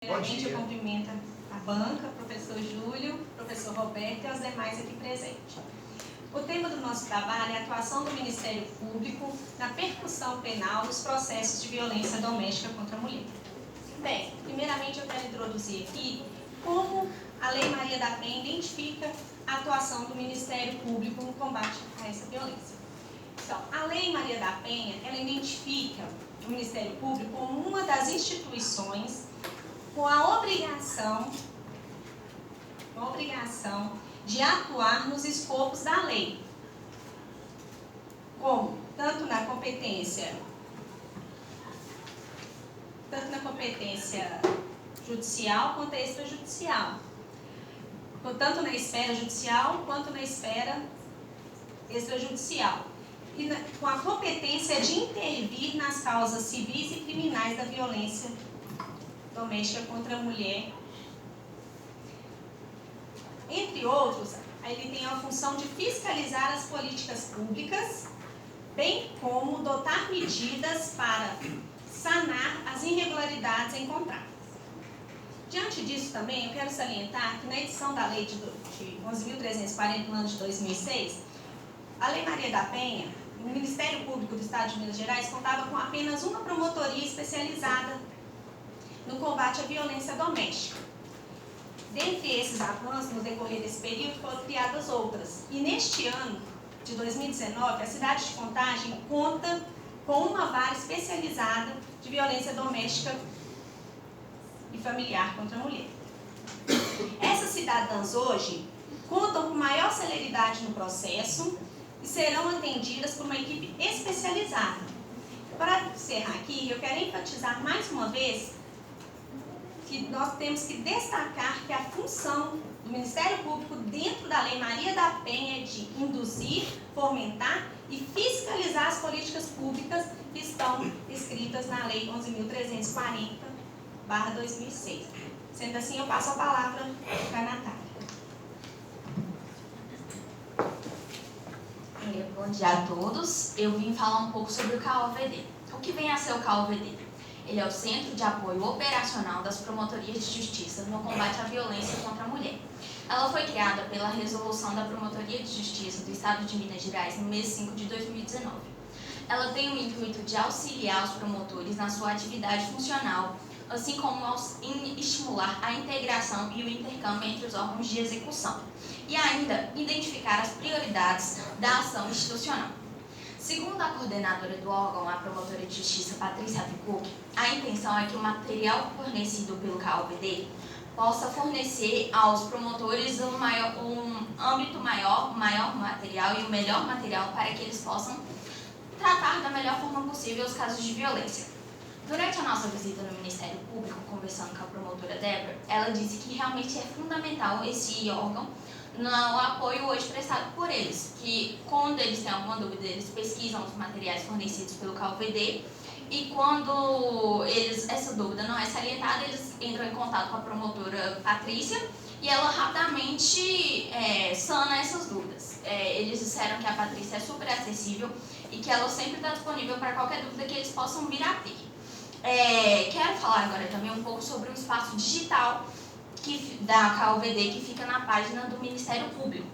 Primeiramente, eu cumprimento a banca, professor Júlio, professor Roberto e aos demais aqui presentes. O tema do nosso trabalho é a atuação do Ministério Público na percussão penal dos processos de violência doméstica contra a mulher. Bem, primeiramente eu quero introduzir aqui como a Lei Maria da Penha identifica a atuação do Ministério Público no combate a essa violência. Então, a Lei Maria da Penha, ela identifica o Ministério Público como uma das instituições com a obrigação de atuar nos escopos da lei, como tanto na competência judicial quanto extrajudicial, tanto na esfera judicial quanto na esfera extrajudicial, e com a competência de intervir nas causas civis e criminais da violência doméstica contra a mulher. Entre outros, ele tem a função de fiscalizar as políticas públicas, bem como adotar medidas para sanar as irregularidades encontradas. Diante disso também, eu quero salientar que na edição da Lei de 11.340, no ano de 2006, a Lei Maria da Penha, o Ministério Público do Estado de Minas Gerais contava com apenas uma promotoria especializada no combate à violência doméstica. Dentre esses avanços, no decorrer desse período, foram criadas outras. E neste ano de 2019, a cidade de Contagem conta com uma vara especializada de violência doméstica e familiar contra a mulher. Essas cidadãs hoje contam com maior celeridade no processo e serão atendidas por uma equipe especializada. Para encerrar aqui, eu quero enfatizar mais uma vez que nós temos que destacar que a função do Ministério Público dentro da Lei Maria da Penha é de induzir, fomentar e fiscalizar as políticas públicas que estão escritas na Lei 11.340/2006. Sendo assim, eu passo a palavra para a Natália. Bom dia a todos. Eu vim falar um pouco sobre o CAOVD. O que vem a ser o CAOVD? Ele é o Centro de Apoio Operacional das Promotorias de Justiça no combate à violência contra a mulher. Ela foi criada pela resolução da Promotoria de Justiça do Estado de Minas Gerais no mês 5 de 2019. Ela tem o intuito de auxiliar os promotores na sua atividade funcional, assim como estimular a integração e o intercâmbio entre os órgãos de execução, e ainda identificar as prioridades da ação institucional. Segundo a coordenadora do órgão, a promotora de justiça Patrícia Vicuc, a intenção é que o material fornecido pelo CAOVD possa fornecer aos promotores um âmbito maior material e o melhor material para que eles possam tratar da melhor forma possível os casos de violência. Durante a nossa visita no Ministério Público, conversando com a promotora Débora, ela disse que realmente é fundamental esse órgão no apoio hoje prestado por eles, que quando eles têm alguma dúvida, eles pesquisam os materiais fornecidos pelo CAOVD e quando essa dúvida não é salientada, eles entram em contato com a promotora Patrícia e ela rapidamente sana essas dúvidas. Eles disseram que a Patrícia é super acessível e que ela sempre está disponível para qualquer dúvida que eles possam vir a ter. Quero falar agora também um pouco sobre o espaço digital da CAOVD, que fica na página do Ministério Público.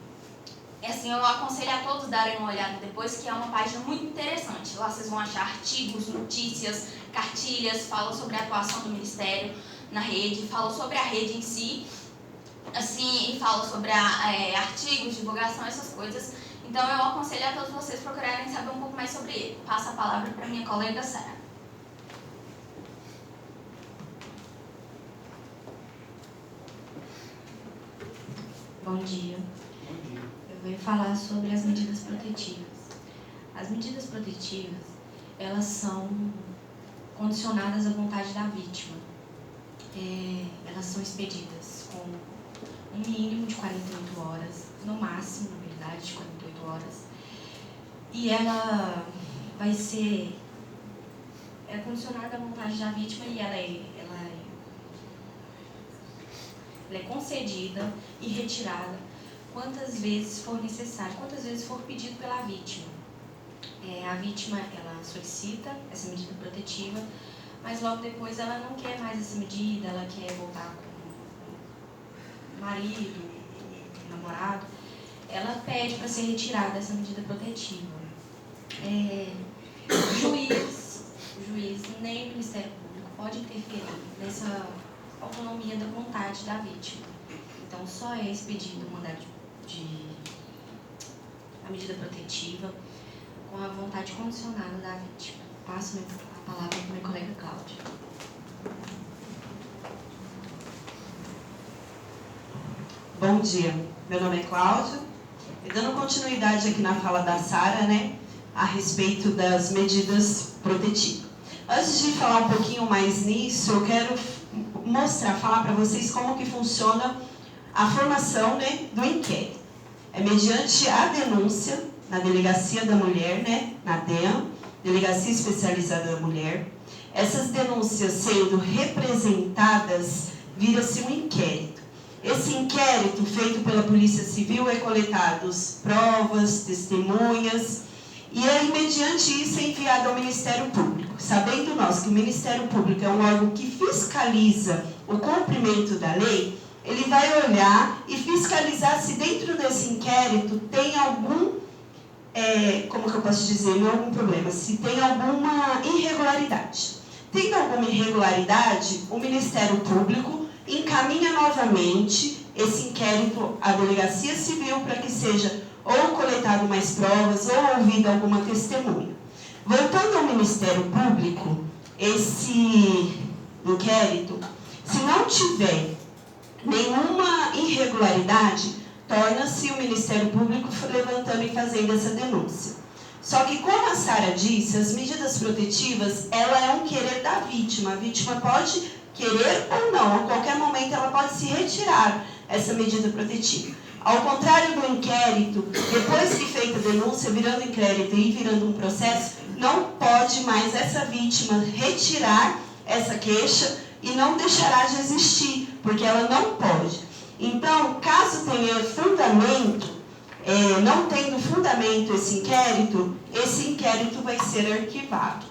Assim, eu aconselho a todos darem uma olhada depois, que é uma página muito interessante. Lá vocês vão achar artigos, notícias, cartilhas, fala sobre a atuação do Ministério na rede, fala sobre a rede em si, assim, e fala sobre artigos, divulgação, essas coisas. Então, eu aconselho a todos vocês procurarem saber um pouco mais sobre ele. Passo a palavra para minha colega Sara. Bom dia. Eu vou falar sobre as medidas protetivas. As medidas protetivas, elas são condicionadas à vontade da vítima. Elas são expedidas com um mínimo de 48 horas, no máximo, na verdade, de 48 horas. E ela vai ser condicionada à vontade da vítima e ela é concedida e retirada quantas vezes for necessário, quantas vezes for pedido pela vítima. A vítima, ela solicita essa medida protetiva, mas logo depois ela não quer mais essa medida, ela quer voltar com o marido, o namorado, ela pede para ser retirada essa medida protetiva. O juiz nem o Ministério Público pode interferir nessa autonomia da vontade da vítima. Então, só é expedido o mandado a medida protetiva com a vontade condicionada da vítima. Passo a palavra para o meu colega Cláudio. Bom dia, meu nome é Cláudio. E dando continuidade aqui na fala da Sara, né, a respeito das medidas protetivas. Antes de falar um pouquinho mais nisso, eu quero falar para vocês como que funciona a formação, né, do inquérito. É mediante a denúncia na Delegacia da Mulher, né, na DEAM, Delegacia Especializada da Mulher. Essas denúncias sendo representadas, vira-se um inquérito. Esse inquérito, feito pela Polícia Civil, é coletados provas, testemunhas, e aí, mediante isso, é enviado ao Ministério Público. Sabendo nós que o Ministério Público é um órgão que fiscaliza o cumprimento da lei, ele vai olhar e fiscalizar se dentro desse inquérito tem algum, como que eu posso dizer, não é algum problema, se tem alguma irregularidade. Tendo alguma irregularidade, o Ministério Público encaminha novamente esse inquérito à Delegacia Civil para que seja ou coletado mais provas ou ouvida alguma testemunha. Voltando ao Ministério Público, esse inquérito, se não tiver nenhuma irregularidade, torna-se o Ministério Público levantando e fazendo essa denúncia. Só que, como a Sara disse, as medidas protetivas, ela é um querer da vítima. A vítima pode querer ou não, a qualquer momento ela pode se retirar essa medida protetiva. Ao contrário do inquérito, depois que feita a denúncia, virando inquérito e virando um processo, não pode mais essa vítima retirar essa queixa e não deixará de existir, porque ela não pode. Então, caso tenha fundamento, não tendo fundamento esse inquérito vai ser arquivado,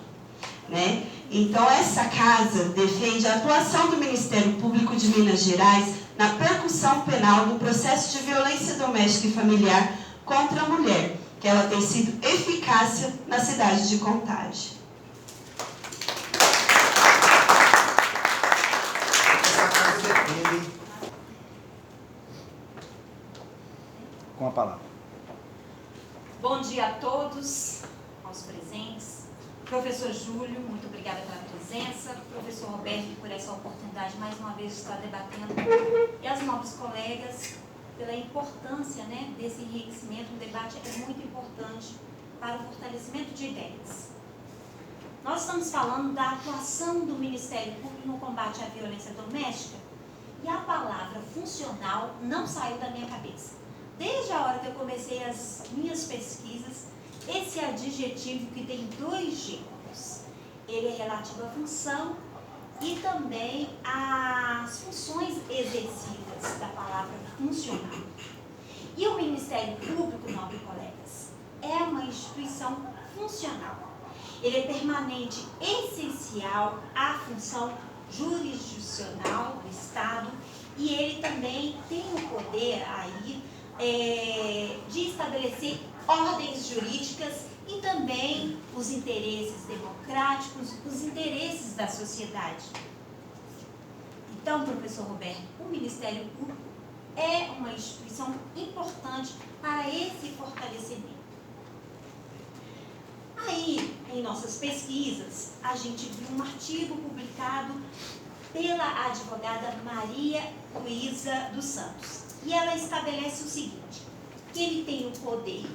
né? Então, essa casa defende a atuação do Ministério Público de Minas Gerais na percussão penal do processo de violência doméstica e familiar contra a mulher, que ela tem sido eficácia na cidade de Contagem. Com a palavra. Bom dia a todos, aos presentes. Professor Júlio, muito obrigada pela presença. Professor Roberto, por essa oportunidade, mais uma vez, de estar debatendo. E as nobres colegas, pela importância, né, desse enriquecimento. O debate é muito importante para o fortalecimento de ideias. Nós estamos falando da atuação do Ministério Público no combate à violência doméstica e a palavra funcional não saiu da minha cabeça. Desde a hora que eu comecei as minhas pesquisas, esse adjetivo que tem 2 gêneros, ele é relativo à função e também às funções exercidas da palavra funcional. E o Ministério Público, nobres colegas, é uma instituição funcional. Ele é permanente, essencial à função jurisdicional do Estado e ele também tem o poder aí de estabelecer ordens jurídicas e também os interesses democráticos, os interesses da sociedade. Então, professor Roberto, o Ministério Público é uma instituição importante para esse fortalecimento. Aí, em nossas pesquisas, a gente viu um artigo publicado pela advogada Maria Luísa dos Santos. E ela estabelece o seguinte, que ele tem o poder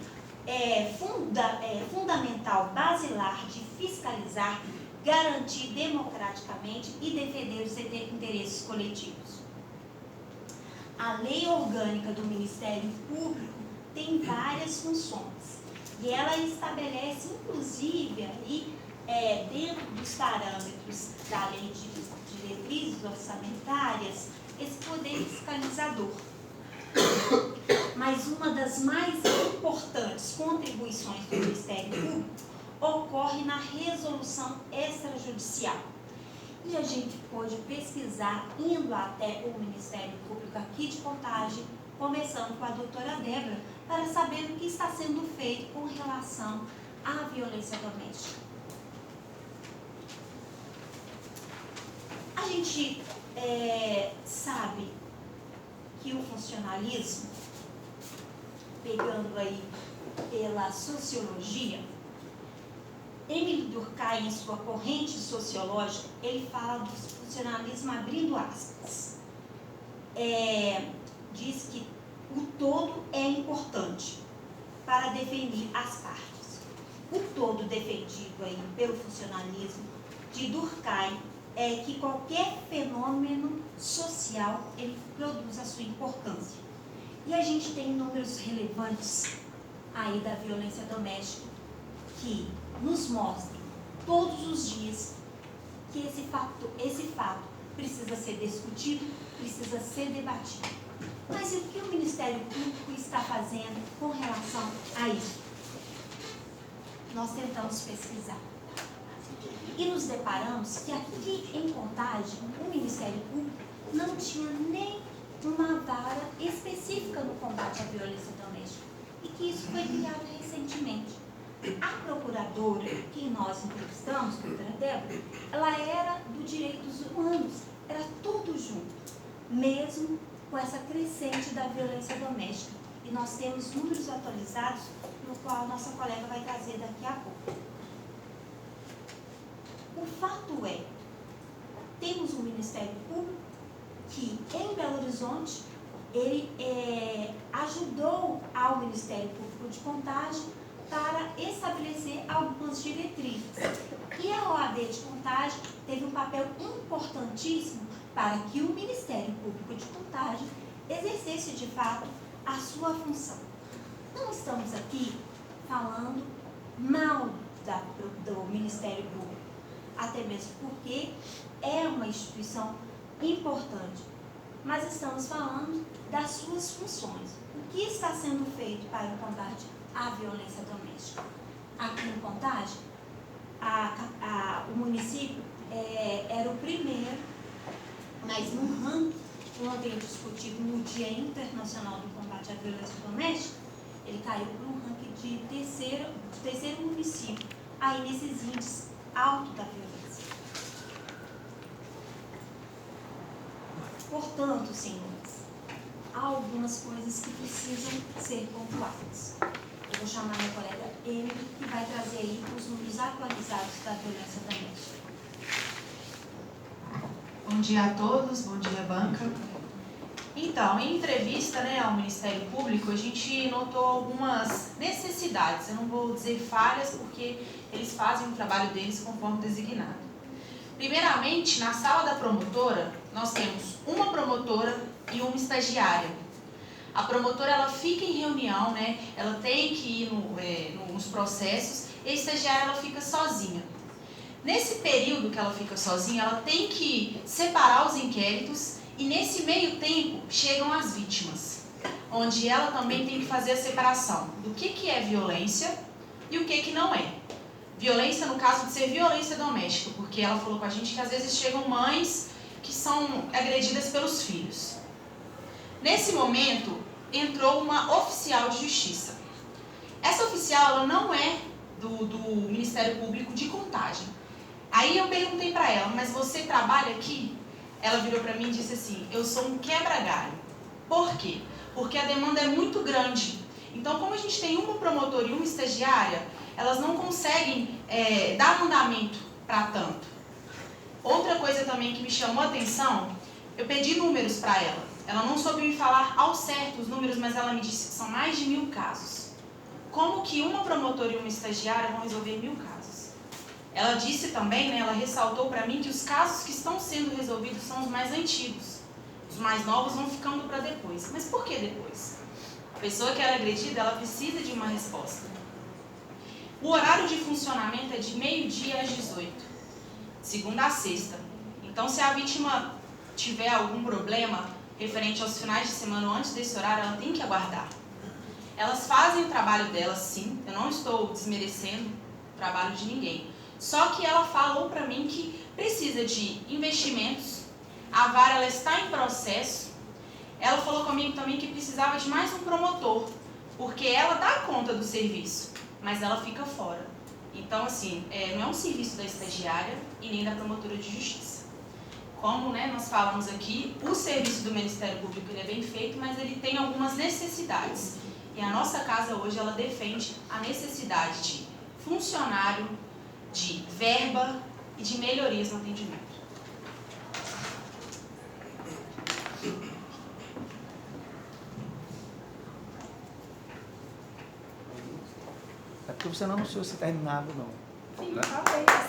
fundamental, basilar, de fiscalizar, garantir democraticamente e defender os interesses coletivos. A lei orgânica do Ministério Público tem várias funções e ela estabelece, inclusive, aí, dentro dos parâmetros da lei de diretrizes orçamentárias, esse poder fiscalizador. Mas uma das mais importantes contribuições do Ministério Público ocorre na resolução extrajudicial. E a gente pôde pesquisar, indo até o Ministério Público aqui de Contagem, conversando com a doutora Débora, para saber o que está sendo feito com relação à violência doméstica. A gente sabe que o funcionalismo, pegando aí pela sociologia, Émile Durkheim, em sua corrente sociológica, ele fala do funcionalismo abrindo aspas. Diz que o todo é importante para definir as partes. O todo defendido aí pelo funcionalismo de Durkheim é que qualquer fenômeno social, ele produz a sua importância. E a gente tem números relevantes aí da violência doméstica que nos mostram todos os dias que esse fato precisa ser discutido, precisa ser debatido. Mas e o que o Ministério Público está fazendo com relação a isso? Nós tentamos pesquisar. E nos deparamos que aqui em Contagem, o Ministério Público não tinha nem uma vara específica no combate à violência doméstica. E que isso foi criado recentemente. A procuradora que nós entrevistamos, a doutora Débora, ela era do direitos humanos, era tudo junto, mesmo com essa crescente da violência doméstica. E nós temos números atualizados, no qual nossa colega vai trazer daqui a pouco. O fato é, temos um Ministério Público que, em Belo Horizonte, ele ajudou ao Ministério Público de Contagem para estabelecer algumas diretrizes. E a OAB de Contagem teve um papel importantíssimo para que o Ministério Público de Contagem exercesse de fato a sua função. Não estamos aqui falando mal do Ministério Público, até mesmo porque é uma instituição importante, mas estamos falando das suas funções. O que está sendo feito para o combate à violência doméstica? Aqui em Contagem, o município era o primeiro, mas no ranking, ontem discutido no Dia Internacional do Combate à Violência Doméstica, ele caiu para um ranking de terceiro município, aí nesses índices altos da violência. Portanto, senhores, há algumas coisas que precisam ser pontuadas. Eu vou chamar minha colega Emily, que vai trazer aí os números atualizados da violência doméstica. Bom dia a todos, bom dia, banca. Então, em entrevista, ao Ministério Público, a gente notou algumas necessidades. Eu não vou dizer falhas, porque eles fazem o trabalho deles conforme designado. Primeiramente, na sala da promotora, nós temos uma promotora e uma estagiária. A promotora, ela fica em reunião, ela tem que ir nos processos, e a estagiária, ela fica sozinha. Nesse período que ela fica sozinha, ela tem que separar os inquéritos e nesse meio tempo chegam as vítimas, onde ela também tem que fazer a separação do que é violência e o que não é. Violência no caso de ser violência doméstica, porque ela falou com a gente que às vezes chegam mães que são agredidas pelos filhos. Nesse momento, entrou uma oficial de justiça. Essa oficial, ela não é do Ministério Público de Contagem. Aí eu perguntei para ela, mas você trabalha aqui? Ela virou para mim e disse assim, eu sou um quebra-galho. Por quê? Porque a demanda é muito grande. Então, como a gente tem uma promotora e uma estagiária, elas não conseguem dar andamento para tanto. Outra coisa também que me chamou a atenção, eu pedi números para ela. Ela não soube me falar ao certo os números, mas ela me disse que são mais de 1000 casos. Como que uma promotora e uma estagiária vão resolver 1000 casos? Ela disse também, ela ressaltou para mim que os casos que estão sendo resolvidos são os mais antigos. Os mais novos vão ficando para depois. Mas por que depois? A pessoa que era agredida, ela precisa de uma resposta. O horário de funcionamento é de meio-dia às 18, segunda a sexta. Então, se a vítima tiver algum problema referente aos finais de semana ou antes desse horário, ela tem que aguardar. Elas fazem o trabalho delas, sim. Eu não estou desmerecendo o trabalho de ninguém. Só que ela falou para mim que precisa de investimentos, a vara ela está em processo. Ela falou comigo também que precisava de mais um promotor, porque ela dá conta do serviço, mas ela fica fora. Então, assim, não é um serviço da estagiária e nem da promotora de justiça. Como nós falamos aqui, o serviço do Ministério Público ele é bem feito, mas ele tem algumas necessidades. E a nossa casa hoje, ela defende a necessidade de funcionário, de verba e de melhorias no atendimento. É porque você não anunciou se terminava, não. Sim, Né? tá bem.